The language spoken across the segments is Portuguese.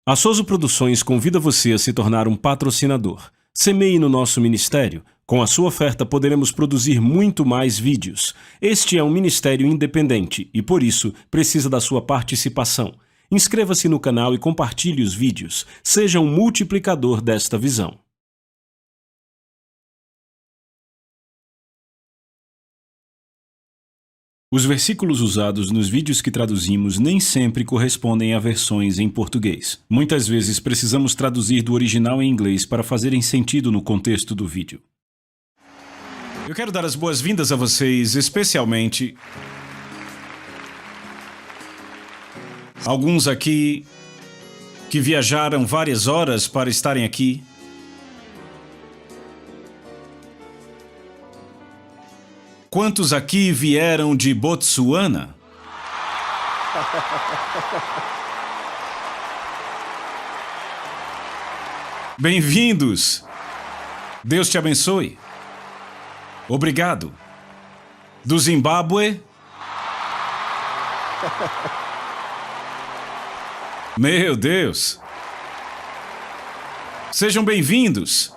A Souza Produções convida você a se tornar um patrocinador. Semeie no nosso ministério. Com a sua oferta poderemos produzir muito mais vídeos. Este é um ministério independente e, por isso, precisa da sua participação. Inscreva-se no canal e compartilhe os vídeos. Seja um multiplicador desta visão. Os versículos usados nos vídeos que traduzimos nem sempre correspondem a versões em português. Muitas vezes precisamos traduzir do original em inglês para fazerem sentido no contexto do vídeo. Eu quero dar as boas-vindas a vocês, especialmente alguns aqui que viajaram várias horas para estarem aqui. Quantos aqui vieram de Botsuana? Bem-vindos! Deus te abençoe. Obrigado. Do Zimbábue? Meu Deus! Sejam bem-vindos.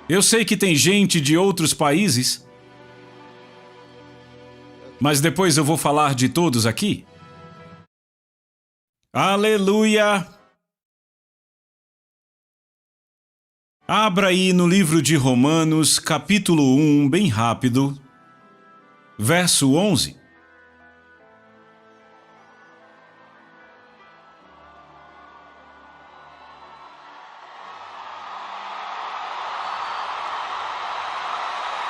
Eu sei que tem gente de outros países, mas depois eu vou falar de todos aqui. Aleluia! Abra aí no livro de Romanos, capítulo 1, bem rápido, verso 11.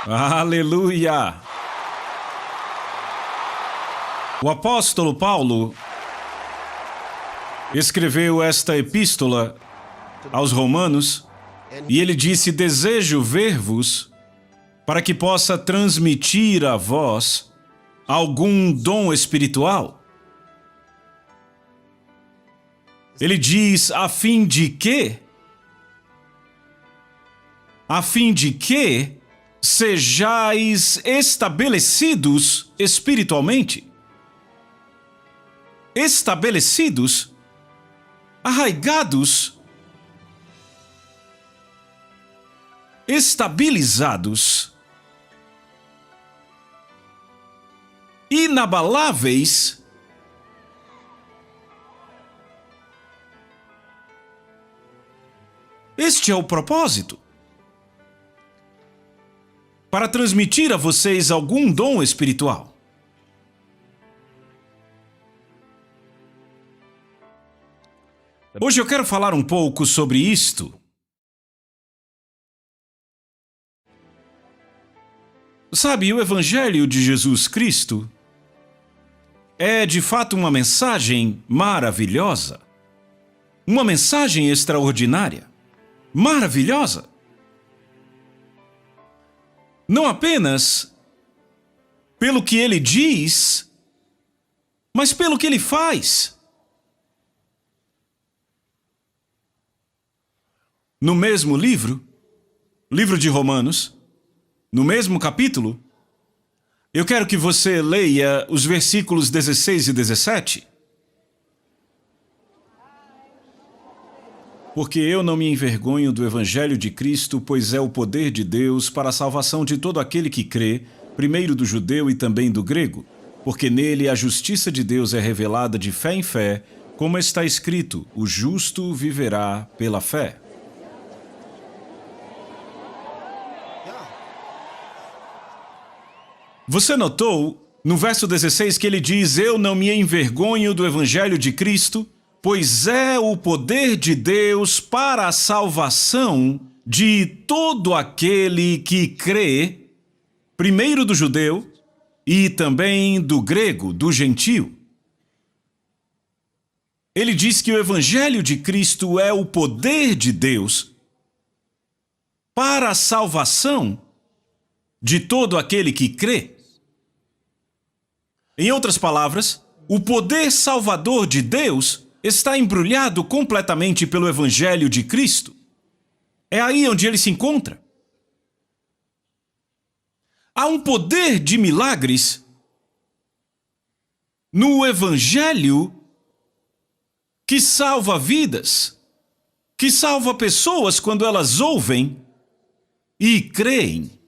Aleluia! O apóstolo Paulo escreveu esta epístola aos Romanos e ele disse: desejo ver-vos para que possa transmitir a vós algum dom espiritual. Ele diz: a fim de que? A fim de que sejais estabelecidos espiritualmente. Estabelecidos, arraigados, estabilizados, inabaláveis, este é o propósito. Para transmitir a vocês algum dom espiritual. Hoje eu quero falar um pouco sobre isto. Sabe, o Evangelho de Jesus Cristo é de fato uma mensagem maravilhosa. Uma mensagem extraordinária. Maravilhosa. Não apenas pelo que ele diz, mas pelo que ele faz. No mesmo livro de Romanos, no mesmo capítulo, eu quero que você leia os versículos 16 e 17. Porque eu não me envergonho do Evangelho de Cristo, pois é o poder de Deus para a salvação de todo aquele que crê, primeiro do judeu e também do grego, porque nele a justiça de Deus é revelada de fé em fé, como está escrito: o justo viverá pela fé. Você notou no verso 16 que ele diz: eu não me envergonho do Evangelho de Cristo, pois é o poder de Deus para a salvação de todo aquele que crê, primeiro do judeu e também do grego, do gentio. Ele diz que o Evangelho de Cristo é o poder de Deus para a salvação de todo aquele que crê. Em outras palavras, o poder salvador de Deus está embrulhado completamente pelo Evangelho de Cristo. É aí onde ele se encontra. Há um poder de milagres no Evangelho que salva vidas, que salva pessoas quando elas ouvem e creem.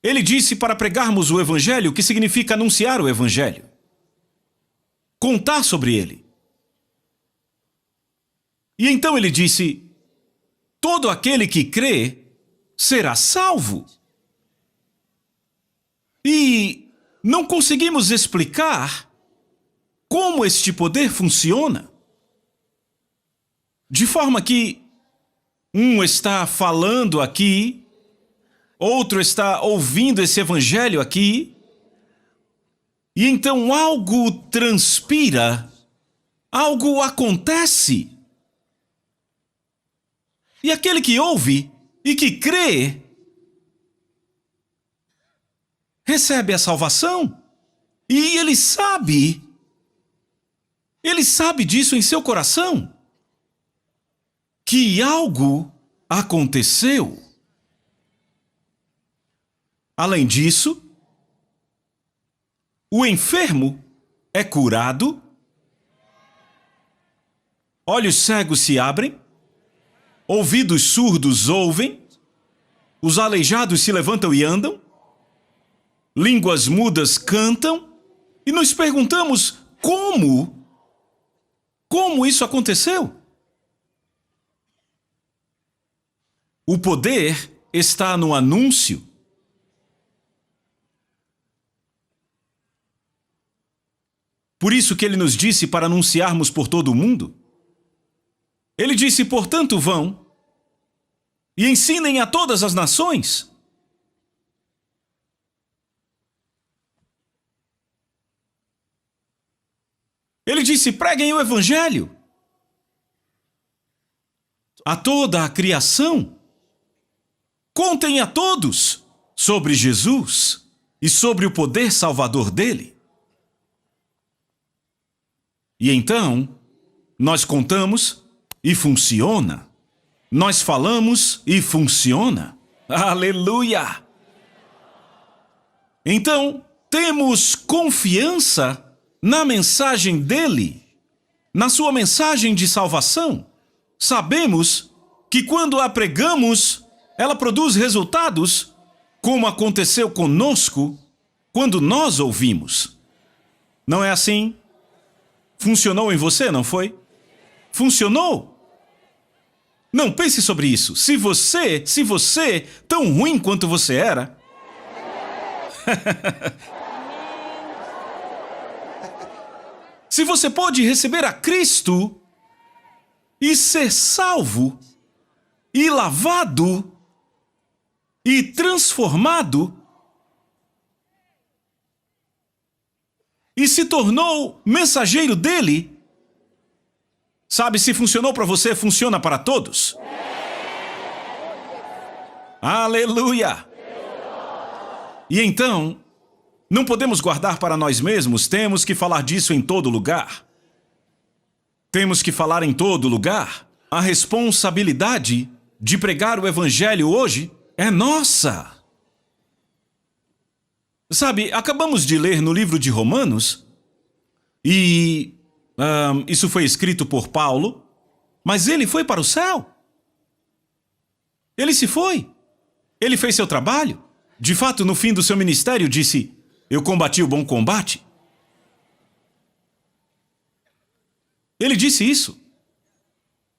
Ele disse para pregarmos o Evangelho, que significa anunciar o Evangelho, contar sobre ele. E então ele disse: todo aquele que crê será salvo. E não conseguimos explicar como este poder funciona. De forma que um está falando aqui, outro está ouvindo esse evangelho aqui, e então algo transpira, algo acontece. E aquele que ouve e que crê recebe a salvação. E ele sabe disso em seu coração, que algo aconteceu. Além disso, o enfermo é curado, olhos cegos se abrem, ouvidos surdos ouvem, os aleijados se levantam e andam, línguas mudas cantam, e nos perguntamos como isso aconteceu? O poder está no anúncio. Por isso que ele nos disse para anunciarmos por todo o mundo. Ele disse: portanto, vão e ensinem a todas as nações. Ele disse: preguem o Evangelho a toda a criação. Contem a todos sobre Jesus e sobre o poder salvador dele. E então, nós contamos e funciona. Nós falamos e funciona. Aleluia! Então, temos confiança na mensagem dele, na sua mensagem de salvação. Sabemos que quando a pregamos, ela produz resultados, como aconteceu conosco quando nós ouvimos. Não é assim? Funcionou em você, não foi? Funcionou? Não pense sobre isso. Se você, tão ruim quanto você era, se você pode receber a Cristo e ser salvo e lavado e transformado e se tornou mensageiro dele, sabe, se funcionou para você, funciona para todos. Aleluia! E então, não podemos guardar para nós mesmos, temos que falar disso em todo lugar. Temos que falar em todo lugar. A responsabilidade de pregar o Evangelho hoje é nossa. Sabe, acabamos de ler no livro de Romanos, e isso foi escrito por Paulo, mas ele foi para o céu. Ele se foi. Ele fez seu trabalho. De fato, no fim do seu ministério, disse: eu combati o bom combate. Ele disse isso.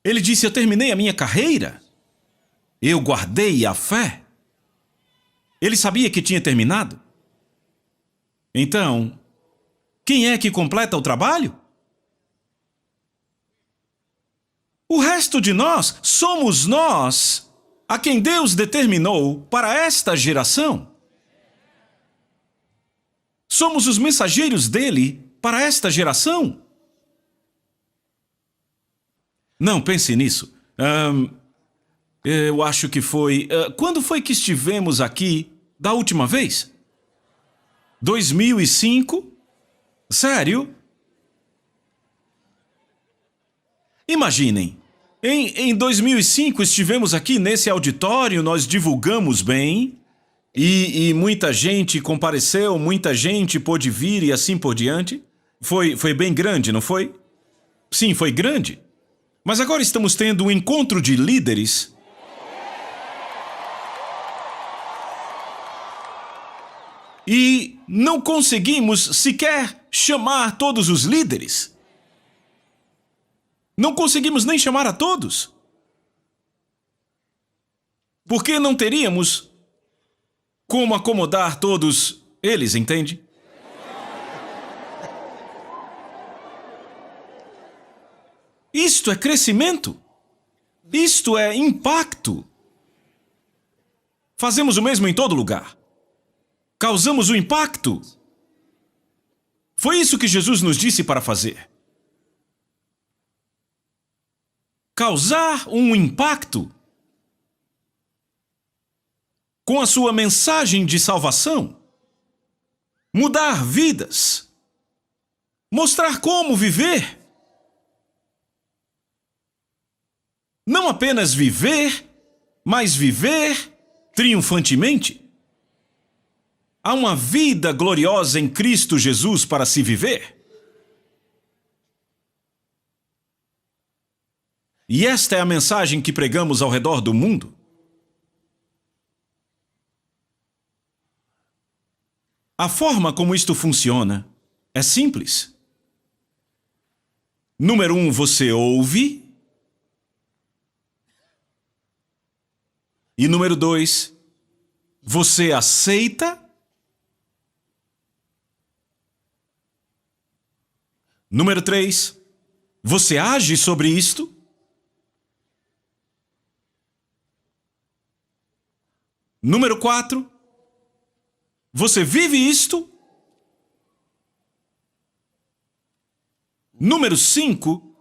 Ele disse: eu terminei a minha carreira. Eu guardei a fé. Ele sabia que tinha terminado. Então, quem é que completa o trabalho? O resto de nós somos nós, a quem Deus determinou para esta geração. Somos os mensageiros dele para esta geração. Não, pense nisso. Eu acho que foi... quando foi que estivemos aqui da última vez? 2005? Sério? Imaginem, Em 2005 estivemos aqui nesse auditório, nós divulgamos bem e muita gente compareceu, muita gente pôde vir e assim por diante. Foi bem grande, não foi? Sim, foi grande. Mas agora estamos tendo um encontro de líderes. E não conseguimos sequer chamar todos os líderes. Não conseguimos nem chamar a todos. Porque não teríamos como acomodar todos eles, entende? Isto é crescimento. Isto é impacto. Fazemos o mesmo em todo lugar. Causamos o impacto. Foi isso que Jesus nos disse para fazer. Causar um impacto com a sua mensagem de salvação. Mudar vidas. Mostrar como viver. Não apenas viver, mas viver triunfantemente. Há uma vida gloriosa em Cristo Jesus para se viver. E esta é a mensagem que pregamos ao redor do mundo. A forma como isto funciona é simples. Número 1, você ouve. E número 2, você aceita. Número 3, você age sobre isto. Número 4, você vive isto. Número 5,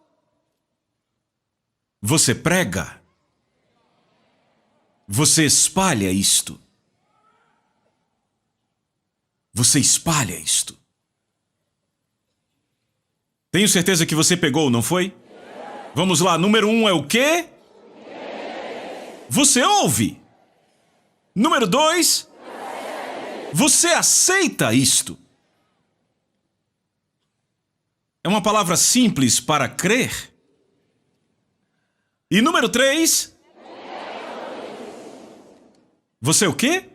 você prega. Você espalha isto. Você espalha isto. Tenho certeza que você pegou, não foi? Vamos lá, número 1 é o quê? Você ouve. Número 2, você aceita isto. É uma palavra simples para crer. E número 3, você o quê?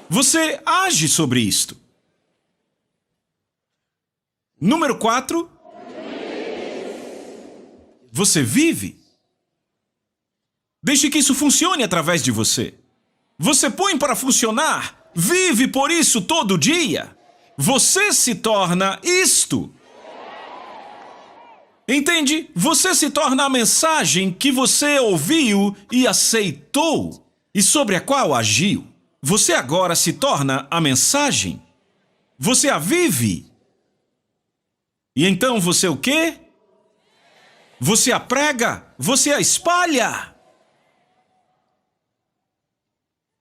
Você age sobre isto. Número 4, você vive. Deixe que isso funcione através de você. Você põe para funcionar, vive por isso todo dia. Você se torna isto. Entende? Você se torna a mensagem que você ouviu e aceitou e sobre a qual agiu. Você agora se torna a mensagem. Você a vive. E então você o quê? Você a prega, você a espalha.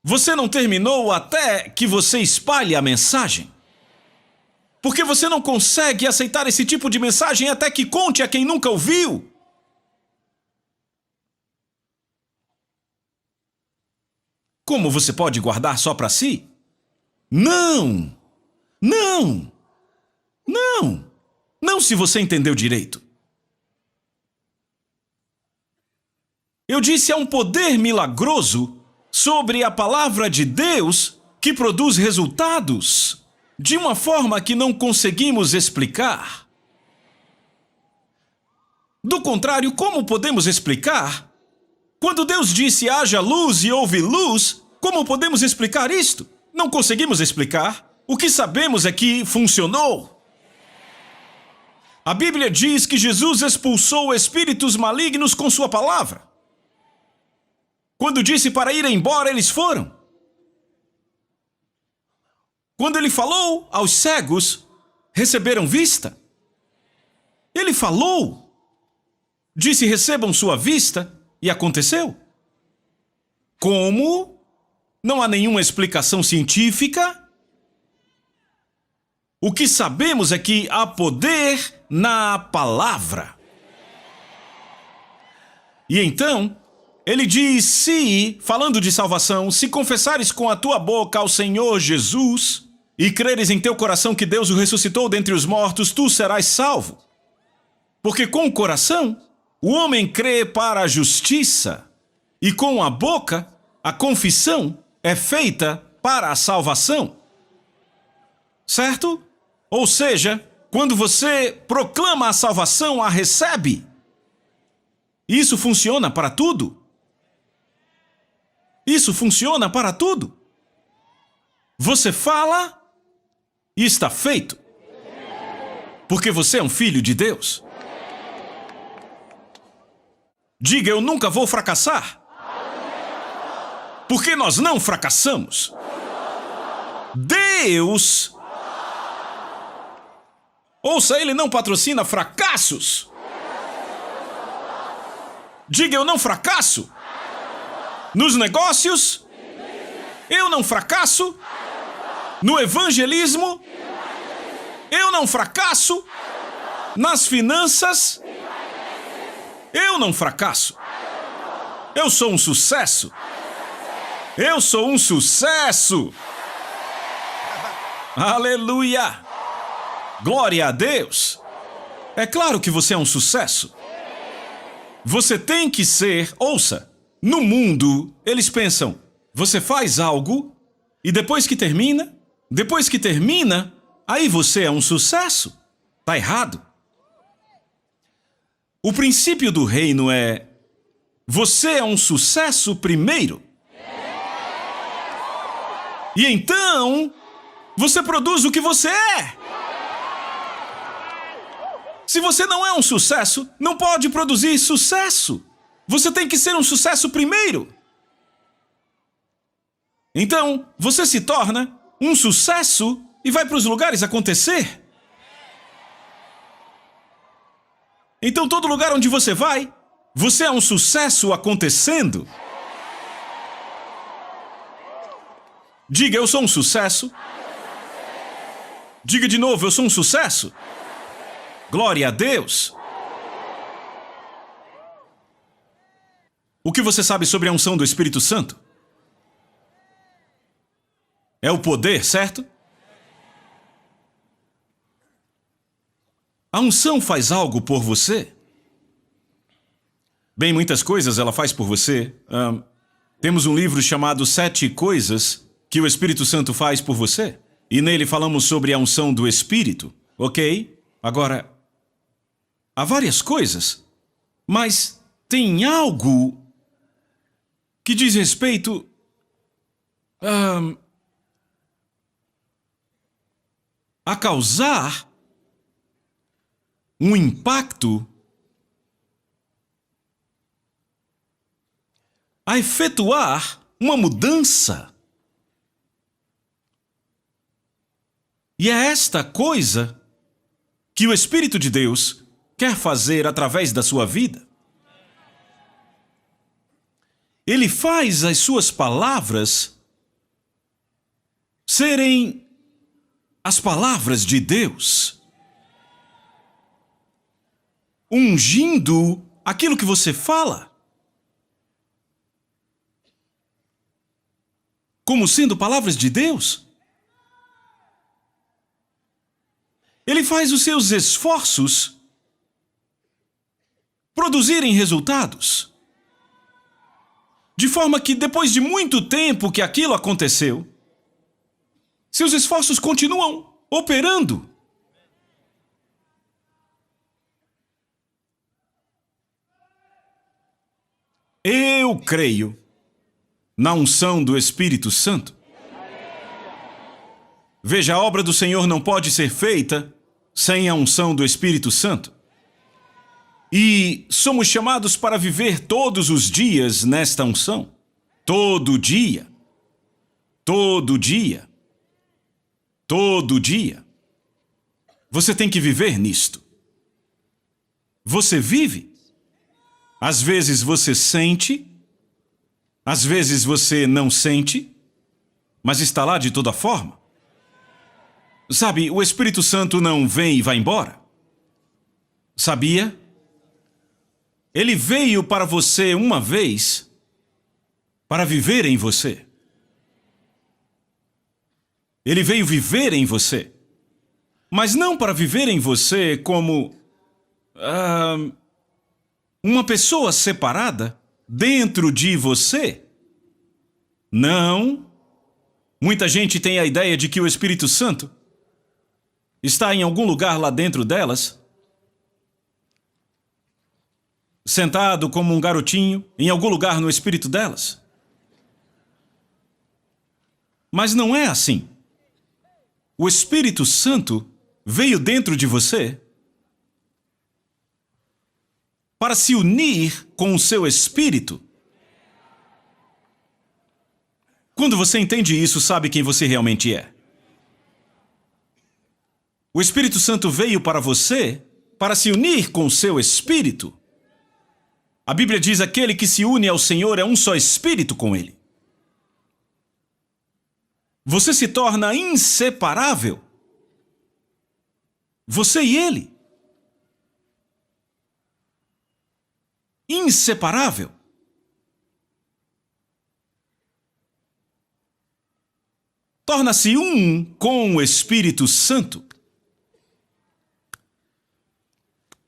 Você não terminou até que você espalhe a mensagem. Porque você não consegue aceitar esse tipo de mensagem até que conte a quem nunca ouviu. Como você pode guardar só para si? Não! Não! Não! Não se você entendeu direito. Eu disse, há um poder milagroso sobre a palavra de Deus que produz resultados de uma forma que não conseguimos explicar. Do contrário, como podemos explicar? Quando Deus disse haja luz e houve luz, como podemos explicar isto? Não conseguimos explicar. O que sabemos é que funcionou. A Bíblia diz que Jesus expulsou espíritos malignos com sua palavra. Quando disse para ir embora, eles foram. Quando ele falou aos cegos, receberam vista. Ele falou. Disse, recebam sua vista, e aconteceu. Como? Não há nenhuma explicação científica. O que sabemos é que há poder na palavra. E então, ele diz, se, falando de salvação, se confessares com a tua boca ao Senhor Jesus e creres em teu coração que Deus o ressuscitou dentre os mortos, tu serás salvo. Porque com o coração, o homem crê para a justiça, e com a boca, a confissão é feita para a salvação. Certo? Ou seja, quando você proclama a salvação, a recebe. Isso funciona para tudo. Isso funciona para tudo. Você fala e está feito. Porque você é um filho de Deus. Diga, eu nunca vou fracassar. Porque nós não fracassamos. Deus... Ouça, Ele não patrocina fracassos. Diga, eu não fracasso. Nos negócios, eu não fracasso. No evangelismo, eu não fracasso. Nas finanças, eu não fracasso. Eu sou um sucesso. Eu sou um sucesso. Aleluia! Glória a Deus! É claro que você é um sucesso. Você tem que ser, ouça, no mundo, eles pensam, você faz algo e depois que termina, aí você é um sucesso. Tá errado. O princípio do reino é, você é um sucesso primeiro. E então, você produz o que você é. Se você não é um sucesso, não pode produzir sucesso. Você tem que ser um sucesso primeiro. Então, você se torna um sucesso e vai para os lugares acontecer. Então, todo lugar onde você vai, você é um sucesso acontecendo. Diga, eu sou um sucesso. Diga de novo, eu sou um sucesso. Glória a Deus! O que você sabe sobre a unção do Espírito Santo? É o poder, certo? A unção faz algo por você? Bem, muitas coisas ela faz por você. Temos um livro chamado 7 Coisas que o Espírito Santo faz por você. E nele falamos sobre a unção do Espírito, ok? Agora... há várias coisas, mas tem algo que diz respeito a causar um impacto, a efetuar uma mudança. E é esta coisa que o Espírito de Deus quer fazer através da sua vida. Ele faz as suas palavras serem as palavras de Deus, ungindo aquilo que você fala, como sendo palavras de Deus. Ele faz os seus esforços produzirem resultados. De forma que depois de muito tempo que aquilo aconteceu, seus esforços continuam operando. Eu creio na unção do Espírito Santo. Veja, a obra do Senhor não pode ser feita sem a unção do Espírito Santo. E somos chamados para viver todos os dias nesta unção. Todo dia. Todo dia. Todo dia. Você tem que viver nisto. Você vive. Às vezes você sente, às vezes você não sente, mas está lá de toda forma. Sabe, o Espírito Santo não vem e vai embora. Sabia? Ele veio para você uma vez para viver em você. Ele veio viver em você. Mas não para viver em você como uma pessoa separada dentro de você. Não. Muita gente tem a ideia de que o Espírito Santo está em algum lugar lá dentro delas, sentado como um garotinho em algum lugar no espírito delas. Mas não é assim. O Espírito Santo veio dentro de você para se unir com o seu espírito. Quando você entende isso, sabe quem você realmente é. O Espírito Santo veio para você para se unir com o seu espírito. A Bíblia diz: aquele que se une ao Senhor é um só espírito com Ele. Você se torna inseparável. Você e Ele. Inseparável. Torna-se um com o Espírito Santo.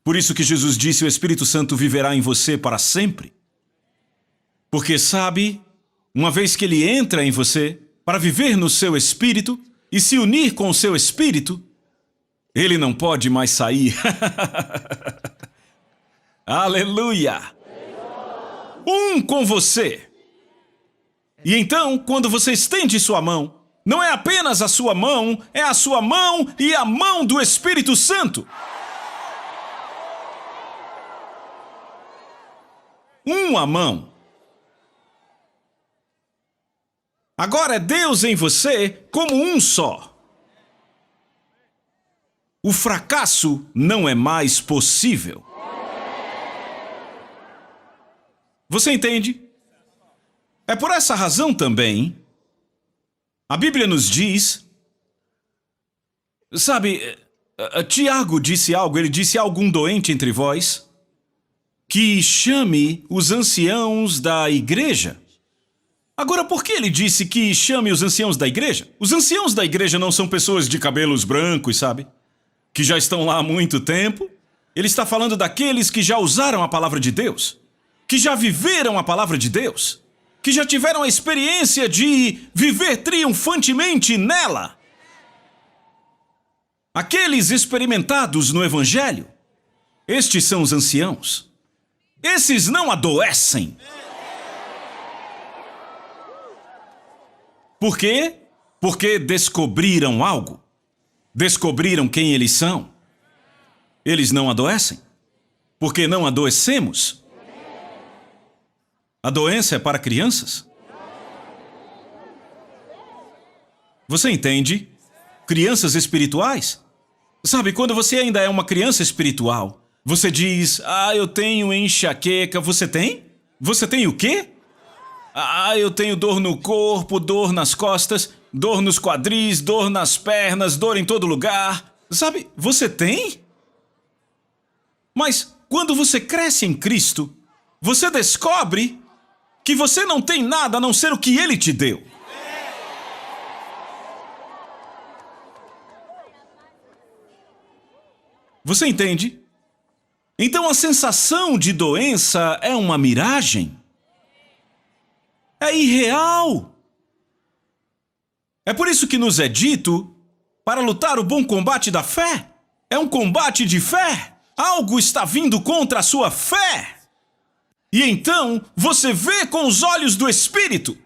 Por isso que Jesus disse: o Espírito Santo viverá em você para sempre. Porque sabe, uma vez que ele entra em você, para viver no seu espírito e se unir com o seu espírito, ele não pode mais sair. Aleluia! Um com você. E então, quando você estende sua mão, não é apenas a sua mão, é a sua mão e a mão do Espírito Santo. Uma mão. Agora é Deus em você como um só. O fracasso não é mais possível. Você entende? É por essa razão também, a Bíblia nos diz, sabe, Tiago disse algo, ele disse: há algum doente entre vós que chame os anciãos da igreja. Agora, por que ele disse que chame os anciãos da igreja? Os anciãos da igreja não são pessoas de cabelos brancos, sabe? Que já estão lá há muito tempo. Ele está falando daqueles que já usaram a palavra de Deus, que já viveram a palavra de Deus, que já tiveram a experiência de viver triunfantemente nela. Aqueles experimentados no Evangelho, estes são os anciãos. Esses não adoecem. Por quê? Porque descobriram algo. Descobriram quem eles são. Eles não adoecem. Porque não adoecemos. A doença é para crianças. Você entende? Crianças espirituais. Sabe, quando você ainda é uma criança espiritual, você diz: eu tenho enxaqueca. Você tem? Você tem o quê? Eu tenho dor no corpo, dor nas costas, dor nos quadris, dor nas pernas, dor em todo lugar. Sabe, você tem? Mas quando você cresce em Cristo, você descobre que você não tem nada a não ser o que Ele te deu. Você entende? Então a sensação de doença é uma miragem. É irreal. É por isso que nos é dito para lutar o bom combate da fé. É um combate de fé. Algo está vindo contra a sua fé. E então você vê com os olhos do Espírito.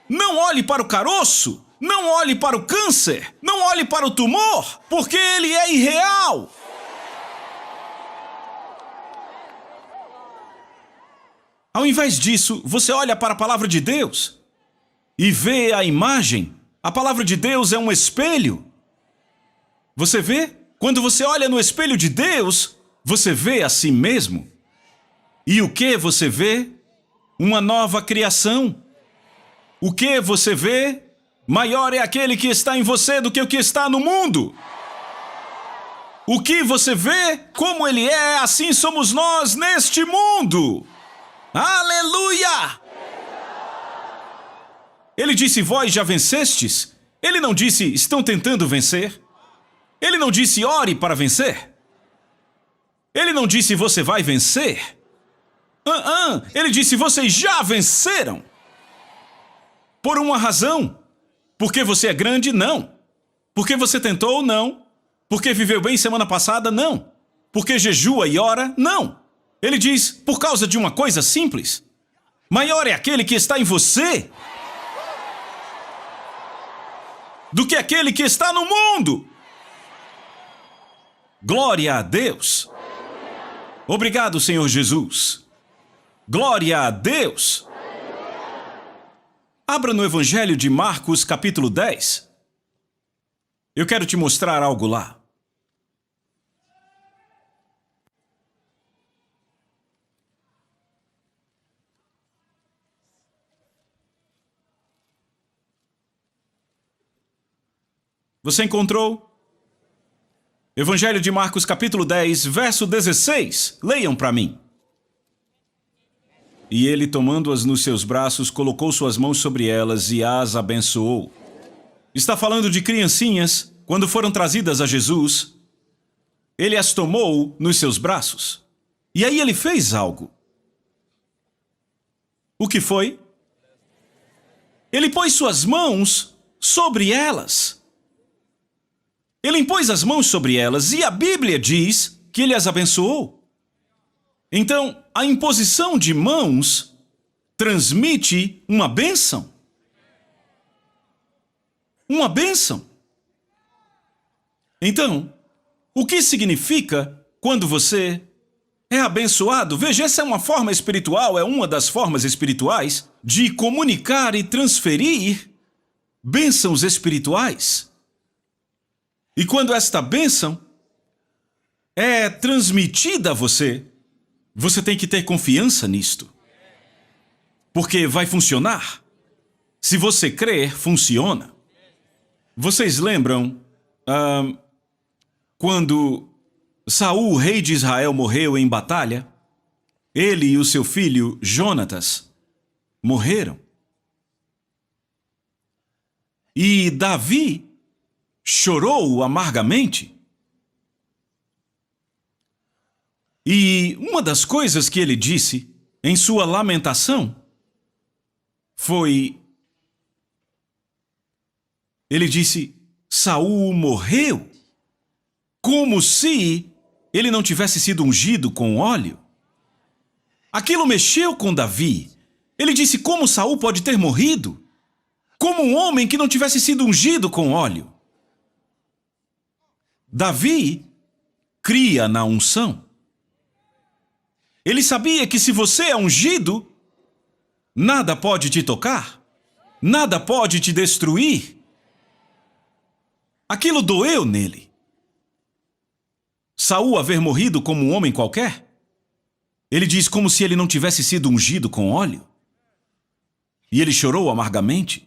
Não olhe para o caroço. Não olhe para o câncer. Não olhe para o tumor, porque ele é irreal. Ao invés disso, você olha para a palavra de Deus e vê a imagem. A palavra de Deus é um espelho. Você vê? Quando você olha no espelho de Deus, você vê a si mesmo. E o que você vê? Uma nova criação. O que você vê? Maior é aquele que está em você do que o que está no mundo. O que você vê, como ele é, assim somos nós neste mundo. Aleluia! Ele disse, vós já vencestes. Ele não disse, estão tentando vencer. Ele não disse, ore para vencer. Ele não disse, você vai vencer. Ele disse, vocês já venceram. Por uma razão. Porque você é grande? Não. Porque você tentou? Não. Porque viveu bem semana passada? Não. Porque jejua e ora? Não. Ele diz, por causa de uma coisa simples. Maior é aquele que está em você do que aquele que está no mundo. Glória a Deus. Obrigado, Senhor Jesus. Glória a Deus. Abra no Evangelho de Marcos, capítulo 10. Eu quero te mostrar algo lá. Você encontrou? Evangelho de Marcos, capítulo 10, verso 16. Leiam para mim. E ele, tomando-as nos seus braços, colocou suas mãos sobre elas e as abençoou. Está falando de criancinhas, quando foram trazidas a Jesus, ele as tomou nos seus braços. E aí ele fez algo. O que foi? Ele pôs suas mãos sobre elas. Ele impôs as mãos sobre elas e a Bíblia diz que ele as abençoou. Então, a imposição de mãos transmite uma bênção. Uma bênção. Então, o que significa quando você é abençoado? Veja, essa é uma forma espiritual, é uma das formas espirituais de comunicar e transferir bênçãos espirituais. E quando esta bênção é transmitida a você, você tem que ter confiança nisto. Porque vai funcionar. Se você crer, funciona. Vocês lembram quando Saul, rei de Israel, morreu em batalha? Ele e o seu filho Jonatas morreram. E Davi chorou amargamente. E uma das coisas que ele disse em sua lamentação foi... Ele disse, Saul morreu, como se ele não tivesse sido ungido com óleo. Aquilo mexeu com Davi. Ele disse, como Saul pode ter morrido? Como um homem que não tivesse sido ungido com óleo. Davi cria na unção. Ele sabia que se você é ungido, nada pode te tocar, nada pode te destruir. Aquilo doeu nele. Saul haver morrido como um homem qualquer? Ele diz como se ele não tivesse sido ungido com óleo. E ele chorou amargamente.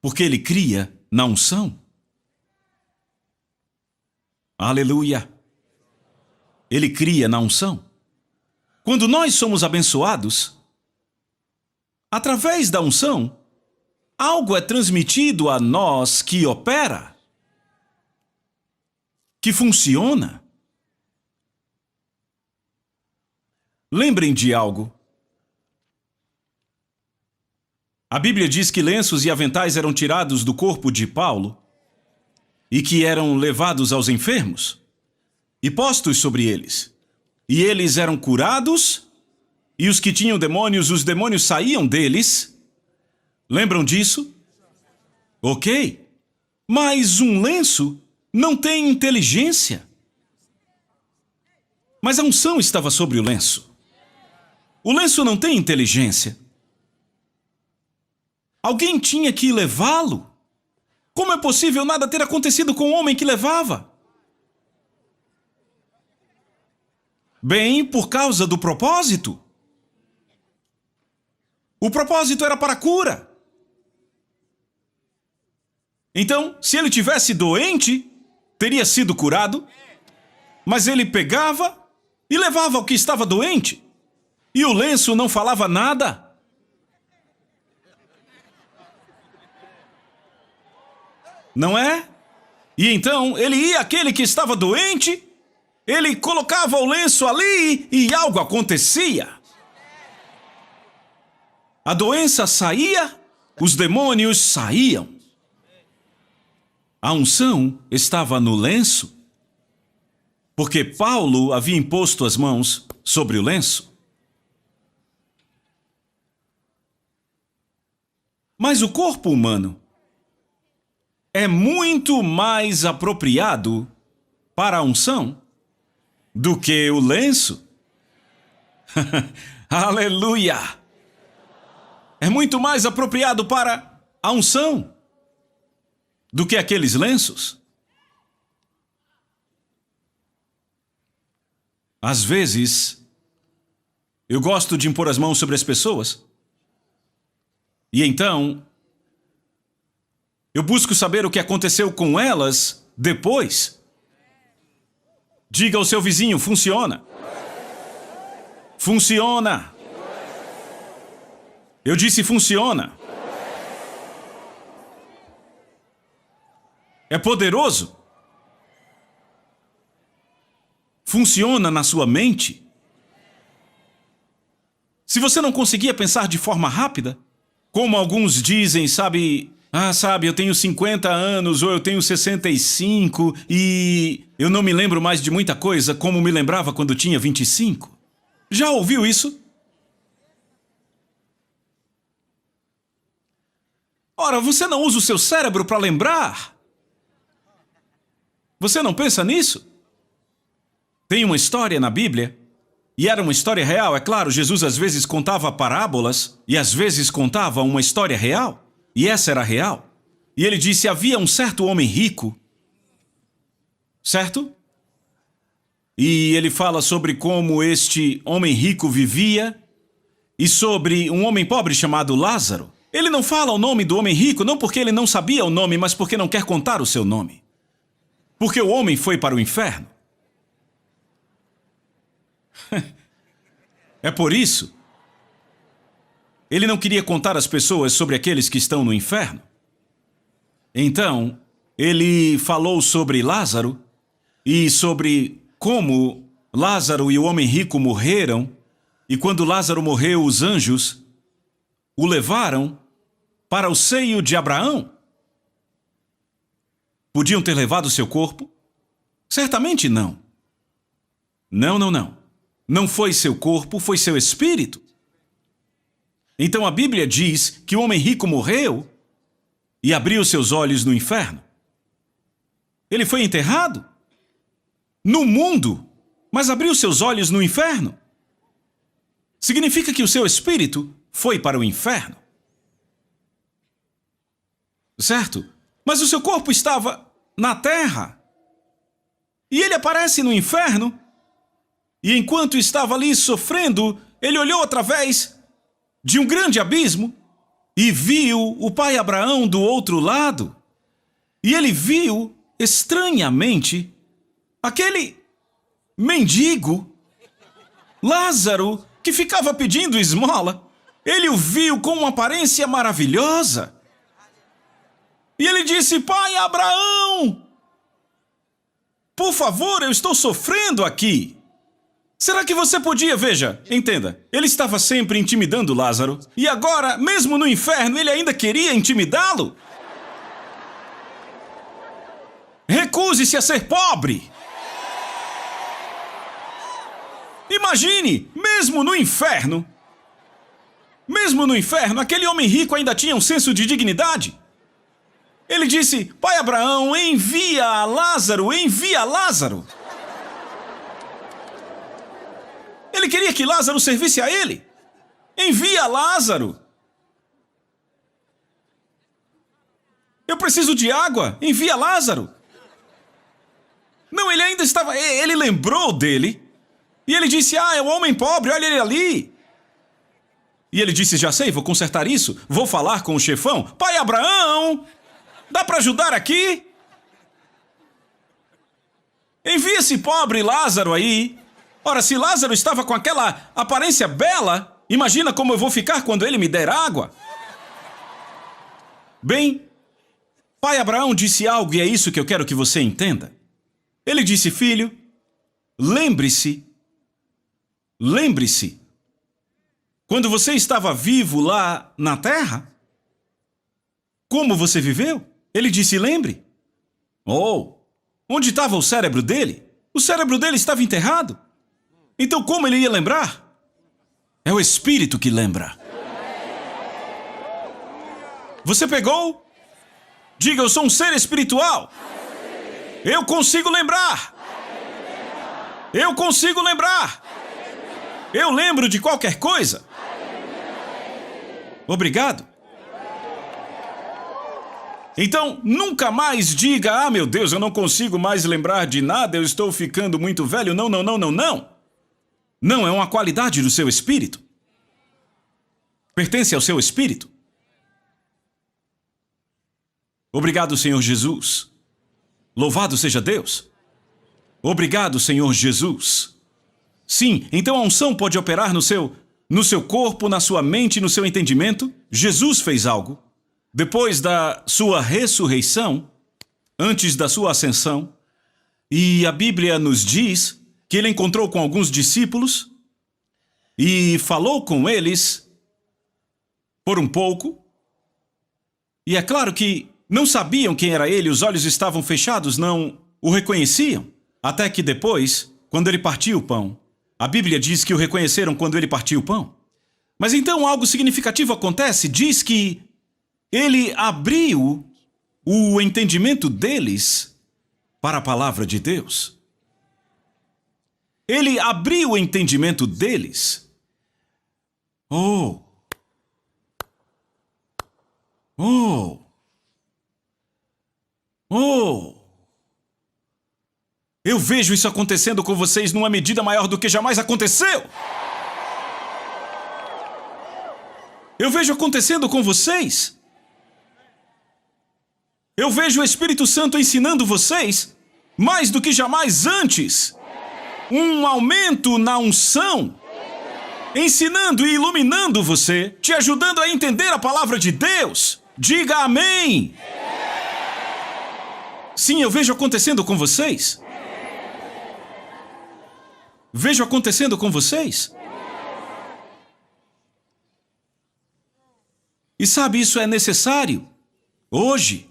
Porque ele cria na unção. Aleluia! Ele cria na unção. Quando nós somos abençoados, através da unção, algo é transmitido a nós que opera, que funciona. Lembrem de algo. A Bíblia diz que lenços e aventais eram tirados do corpo de Paulo e que eram levados aos enfermos e postos sobre eles. E eles eram curados e os que tinham demônios, os demônios saíam deles. Lembram disso? Ok. Mas um lenço não tem inteligência. Mas a unção estava sobre o lenço. O lenço não tem inteligência. Alguém tinha que levá-lo. Como é possível nada ter acontecido com o homem que levava? Bem, por causa do propósito. O propósito era para a cura. Então, se ele tivesse doente, teria sido curado, mas ele pegava e levava ao que estava doente. E o lenço não falava nada. Não é? E então, ele ia àquele que estava doente, ele colocava o lenço ali e algo acontecia. A doença saía, os demônios saíam. A unção estava no lenço, porque Paulo havia imposto as mãos sobre o lenço. Mas o corpo humano é muito mais apropriado para a unção do que o lenço. Aleluia! É muito mais apropriado para a unção do que aqueles lenços. Às vezes, eu gosto de impor as mãos sobre as pessoas. E então, eu busco saber o que aconteceu com elas depois. Diga ao seu vizinho, funciona. Funciona. Eu disse funciona. É poderoso. Funciona na sua mente. Se você não conseguia pensar de forma rápida, como alguns dizem, sabe, eu tenho 50 anos ou eu tenho 65 e eu não me lembro mais de muita coisa como me lembrava quando tinha 25. Já ouviu isso? Ora, você não usa o seu cérebro para lembrar? Você não pensa nisso? Tem uma história na Bíblia, e era uma história real, é claro, Jesus às vezes contava parábolas, e às vezes contava uma história real, e essa era real. E ele disse, havia um certo homem rico, certo? E ele fala sobre como este homem rico vivia, e sobre um homem pobre chamado Lázaro. Ele não fala o nome do homem rico, não porque ele não sabia o nome, mas porque não quer contar o seu nome. Porque o homem foi para o inferno. É por isso. Ele não queria contar às pessoas sobre aqueles que estão no inferno. Então, ele falou sobre Lázaro e sobre como Lázaro e o homem rico morreram, e quando Lázaro morreu, os anjos o levaram para o seio de Abraão. Podiam ter levado seu corpo? Certamente não. Não. Não foi seu corpo, foi seu espírito. Então a Bíblia diz que o homem rico morreu e abriu seus olhos no inferno. Ele foi enterrado no mundo, mas abriu seus olhos no inferno. Significa que o seu espírito foi para o inferno. Certo? Mas o seu corpo estava na terra. E ele aparece no inferno. E enquanto estava ali sofrendo, ele olhou através de um grande abismo e viu o pai Abraão do outro lado. E ele viu, estranhamente, aquele mendigo, Lázaro, que ficava pedindo esmola. Ele o viu com uma aparência maravilhosa. E ele disse, pai Abraão, por favor, eu estou sofrendo aqui. Será que você podia, veja, entenda, ele estava sempre intimidando Lázaro, e agora, mesmo no inferno, ele ainda queria intimidá-lo? Recuse-se a ser pobre. Imagine, mesmo no inferno, aquele homem rico ainda tinha um senso de dignidade. Ele disse, pai Abraão, envia Lázaro. Ele queria que Lázaro servisse a ele. Envia Lázaro. Eu preciso de água. Envia Lázaro. Não, ele ainda estava... Ele lembrou dele. E ele disse, é o homem pobre, olha ele ali. E ele disse, já sei, vou consertar isso. Vou falar com o chefão. Pai Abraão, Dá para ajudar aqui? Envia esse pobre Lázaro aí. Ora, se Lázaro estava com aquela aparência bela, imagina como eu vou ficar quando ele me der água. Bem, pai Abraão disse algo e é isso que eu quero que você entenda. Ele disse, filho, lembre-se, quando você estava vivo lá na terra, como você viveu? Ele disse, lembre. Oh, onde estava o cérebro dele? O cérebro dele estava enterrado. Então como ele ia lembrar? É o Espírito que lembra. Você pegou? Diga, eu sou um ser espiritual. Eu consigo lembrar. Eu consigo lembrar. Eu lembro de qualquer coisa. Obrigado. Então, nunca mais diga, ah, meu Deus, eu não consigo mais lembrar de nada, eu estou ficando muito velho. Não, não, não, não, não. Não, é uma qualidade do seu espírito. Pertence ao seu espírito. Obrigado, Senhor Jesus. Louvado seja Deus. Obrigado, Senhor Jesus. Sim, então a unção pode operar no seu corpo, na sua mente, no seu entendimento. Jesus fez algo. Depois da sua ressurreição, antes da sua ascensão, e a Bíblia nos diz que ele encontrou com alguns discípulos e falou com eles por um pouco. E é claro que não sabiam quem era ele, os olhos estavam fechados, não o reconheciam. Até que depois, quando ele partiu o pão, a Bíblia diz que o reconheceram quando ele partiu o pão. Mas então algo significativo acontece, diz que ele abriu o entendimento deles para a palavra de Deus. Ele abriu o entendimento deles. Oh! Eu vejo isso acontecendo com vocês numa medida maior do que jamais aconteceu. Eu vejo acontecendo com vocês. Eu vejo o Espírito Santo ensinando vocês mais do que jamais antes. Um aumento na unção, ensinando e iluminando você, te ajudando a entender a palavra de Deus. Diga amém. Sim, eu vejo acontecendo com vocês. Vejo acontecendo com vocês. E sabe, isso é necessário hoje.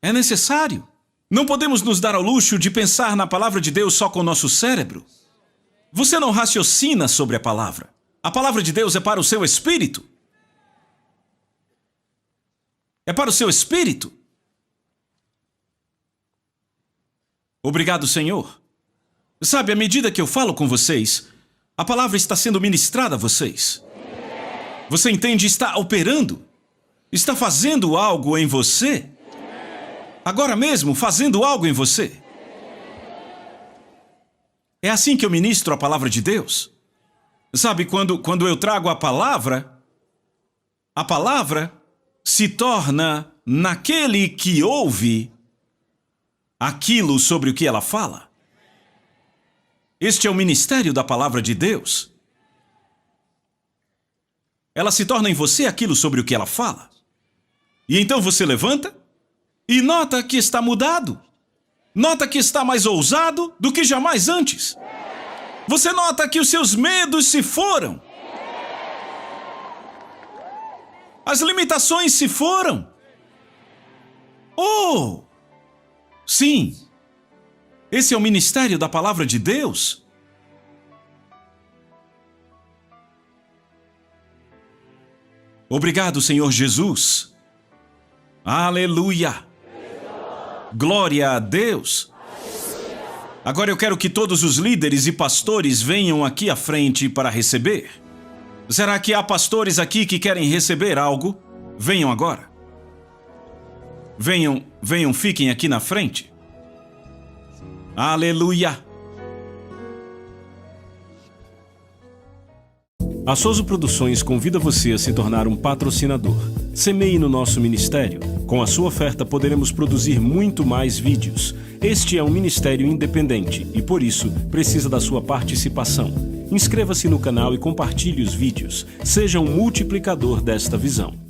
É necessário. Não podemos nos dar ao luxo de pensar na palavra de Deus só com o nosso cérebro. Você não raciocina sobre a palavra. A palavra de Deus é para o seu espírito. É para o seu espírito. Obrigado, Senhor. Sabe, à medida que eu falo com vocês, a palavra está sendo ministrada a vocês. Você entende? Está operando. Está fazendo algo em você. Agora mesmo, fazendo algo em você. É assim que eu ministro a palavra de Deus. Sabe, quando eu trago a palavra se torna naquele que ouve aquilo sobre o que ela fala. Este é o ministério da palavra de Deus. Ela se torna em você aquilo sobre o que ela fala. E então você levanta e nota que está mudado. Nota que está mais ousado do que jamais antes. Você nota que os seus medos se foram. As limitações se foram. Oh! Sim. Esse é o ministério da palavra de Deus. Obrigado, Senhor Jesus. Aleluia. Glória a Deus. Agora eu quero que todos os líderes e pastores venham aqui à frente para receber. Será que há pastores aqui que querem receber algo? Venham agora. Venham, fiquem aqui na frente. Aleluia. A Souza Produções convida você a se tornar um patrocinador. Semeie no nosso ministério. Com a sua oferta poderemos produzir muito mais vídeos. Este é um ministério independente e, por isso, precisa da sua participação. Inscreva-se no canal e compartilhe os vídeos. Seja um multiplicador desta visão.